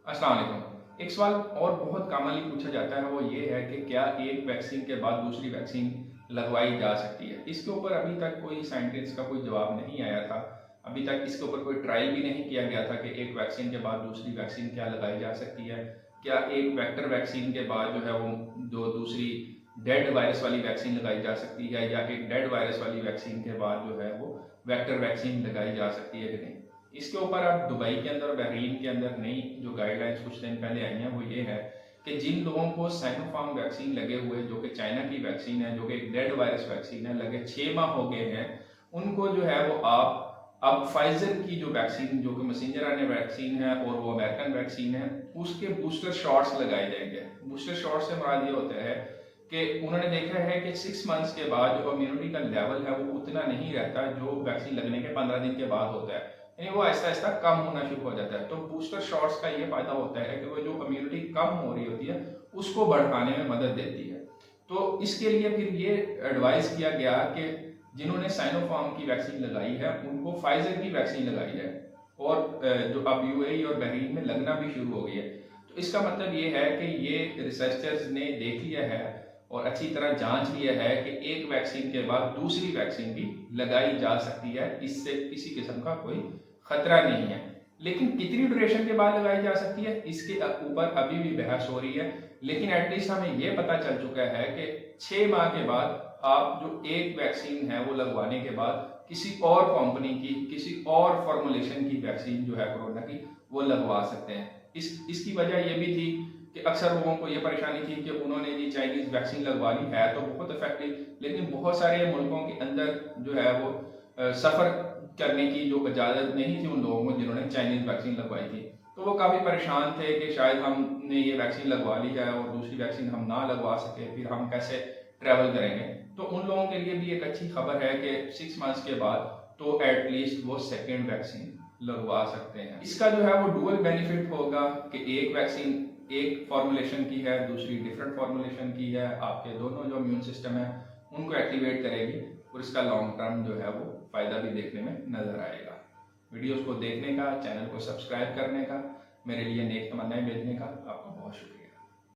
अस्सलाम वालेकुम। एक सवाल और बहुत कॉमनली पूछा जाता है, वो ये है कि क्या एक वैक्सीन के बाद दूसरी वैक्सीन लगवाई जा सकती है। इसके ऊपर अभी तक कोई साइंटिस्ट का कोई जवाब नहीं आया था। अभी तक इसके ऊपर कोई ट्रायल भी नहीं किया गया था कि एक वैक्सीन के बाद दूसरी वैक्सीन क्या लगाई जा सकती है। क्या एक वेक्टर वैक्सीन के बाद जो है वो जो दूसरी डेड वायरस वाली वैक्सीन लगाई जा सकती है, या एक डेड वायरस वाली वैक्सीन के बाद जो है वो वेक्टर वैक्सीन लगाई जा सकती है कि नहीं। इसके ऊपर अब दुबई के अंदर और बहरीन के अंदर नई जो गाइडलाइंस कुछ दिन पहले आई हैं वो ये है कि जिन लोगों को साइनोफार्म वैक्सीन लगे हुए, जो कि चाइना की वैक्सीन है, जो कि एक डेड वायरस वैक्सीन है, लगे 6 माह हो गए हैं, उनको जो है वो आप अब फाइजर की जो वैक्सीन, जो कि मैसेंजर आरएनए वैक्सीन है और वो अमेरिकन वैक्सीन है, उसके बूस्टर शॉट्स लगाए जाएंगे। बूस्टर शॉट से मुराद ये होता है कि उन्होंने देखा है कि 6 मंथ्स के बाद जो इम्यूनिटी का लेवल है वो उतना नहीं रहता जो वैक्सीन लगने के 15 दिन के बाद होता है, यानी वो ऐसा ऐसा कम होना शुरू हो जाता है। तो बूस्टर शॉट्स का ये फायदा होता है कि वो जो इम्यूनिटी कम हो रही होती है उसको बढ़ाने में मदद देती है। तो इसके लिए फिर ये एडवाइस किया गया कि जिन्होंने साइनोफार्म की वैक्सीन लगाई है उनको फाइजर की वैक्सीन लगाई जाए, और जो अब यूएई और बहरीन में लगना भी शुरू हो गई है। तो इसका मतलब ये है कि ये रिसर्चर्स ने देख लिया है और अच्छी तरह जांच लिया है कि एक वैक्सीन के बाद दूसरी वैक्सीन भी लगाई जा सकती है, इससे किसी किस्म का कोई खतरा नहीं है। लेकिन कितनी ड्यूरेशन के बाद लगाई जा सकती है इसके ऊपर अभी भी बहस हो रही है। लेकिन एटलीस्ट हमें यह पता चल चुका है कि 6 माह के बाद आप जो एक वैक्सीन है वो लगवाने के बाद किसी और कंपनी की, किसी और फॉर्मुलेशन की वैक्सीन जो है कोरोना की, वो लगवा सकते हैं। इसकी वजह यह भी थी कि अक्सर लोगों को यह परेशानी थी कि उन्होंने जी चाइनीज वैक्सीन लगवा ली है तो बहुत इफेक्टिव, लेकिन बहुत सारे मुल्कों के अंदर जो है वो सफ़र करने की जो इजाज़त नहीं थी उन लोगों को जिन्होंने चाइनीज वैक्सीन लगवाई थी। तो वो काफ़ी परेशान थे कि शायद हमने ये वैक्सीन लगवा ली है और दूसरी वैक्सीन हम ना लगवा सके, फिर हम कैसे ट्रैवल करेंगे। तो उन लोगों के लिए भी एक अच्छी खबर है कि 6 मंथ्स के बाद तो एटलीस्ट वो सेकेंड वैक्सीन लगवा सकते हैं। इसका जो है वो डुअल बेनिफिट होगा कि एक वैक्सीन एक फॉर्मुलेशन की है, दूसरी डिफरेंट फॉर्मुलेशन की है, आपके दोनों जो इम्यून सिस्टम है उनको एक्टिवेट करेगी, और इसका लॉन्ग टर्म जो है वो फायदा भी देखने में नजर आएगा। वीडियोस को देखने का, चैनल को सब्सक्राइब करने का, मेरे लिए नेक तमन्नाएं भेजने का आपका बहुत शुक्रिया।